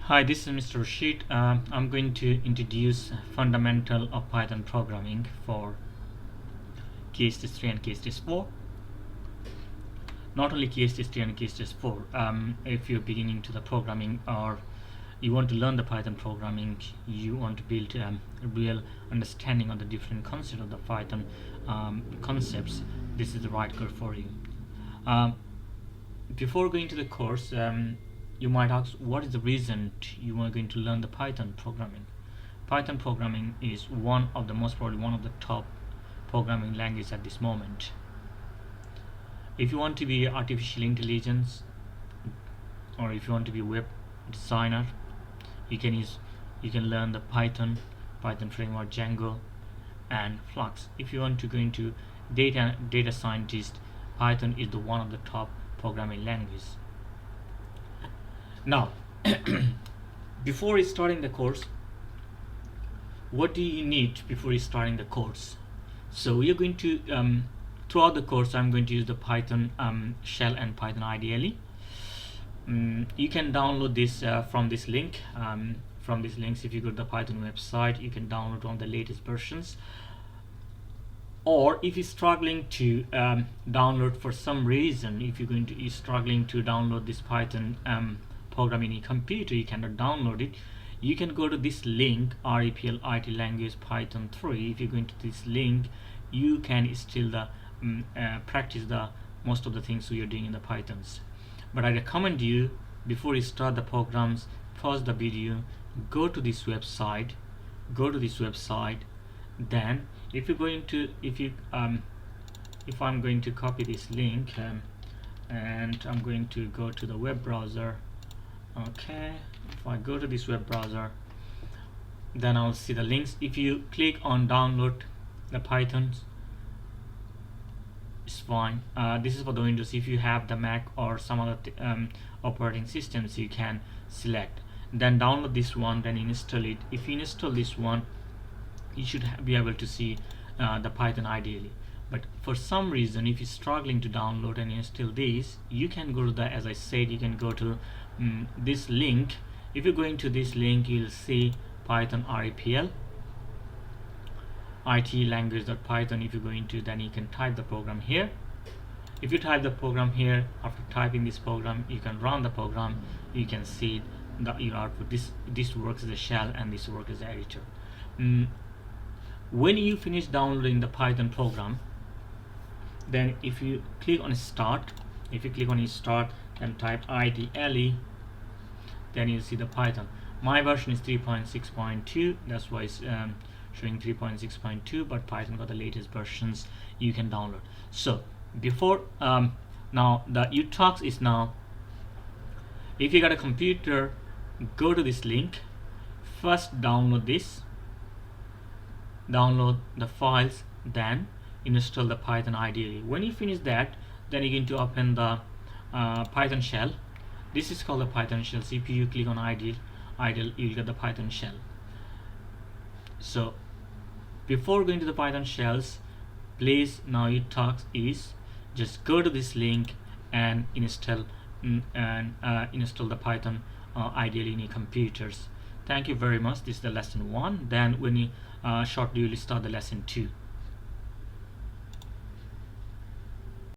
Hi, this is Mr. Rashid. I'm going to introduce fundamental of Python programming for case test 3 and case test 4. Not only case test 3 and case test 4. If you're beginning to the programming or you want to learn the Python programming, you want to build real understanding of the different concepts of the Python concepts, this is the right course for you. Before going to the course, you might ask, what is the reason you are going to learn the Python programming? Python programming is most probably one of the top programming languages at this moment. If you want to be artificial intelligence, or if you want to be a web designer, you can learn the Python framework, Django, and Flux. If you want to go into data scientist, Python is one of the top programming languages. Now, before starting the course, what do you need before starting the course? So we are going to throughout the course I'm going to use the Python shell and Python IDLE. You can download this from this link. From these links, if you go to the Python website, you can download on the latest versions. Or if you're struggling to download for some reason, if you're struggling to download this Python program in your computer, you cannot download it, you can go to this link, REPL IT Language Python 3. If you go into this link, you can still practice the most of the things you're doing in the Pythons. But I recommend you, before you start the programs, pause the video, go to this website, then if I'm going to copy this link and I'm going to go to the web browser. Okay, if I go to this web browser, then I'll see the links. If you click on download the Pythons, it's fine. This is for the Windows. If you have the Mac or some other operating systems, you can select, then download this one, then install it. If you install this one, you should be able to see the Python IDLE. But for some reason, if you're struggling to download and install this, you can go to as I said, you can go to this link. If you're going to this link, you'll see Python REPL IT language.python. If you're going to, then you can type the program here. If you type the program here, after typing this program, you can run the program. You can see your output. This works as a shell and this works as an editor. When you finish downloading the Python program, then if you click on start, and type IDLE, then you'll see the Python. My version is 3.6.2, that's why it's showing 3.6.2, but Python got the latest versions you can download. So before now the UTalks is now, if you got a computer, go to this link, first download the files, then install the Python IDLE. When you finish that, then you're going to open the Python shell. This is called the Python shell. So if you click on idle, you'll get the Python shell. So before going to the Python shells, please, now your task is just go to this link and install the Python IDLE in your computers. Thank you very much. This is the lesson 1. Then when you shortly you'll start the lesson 2.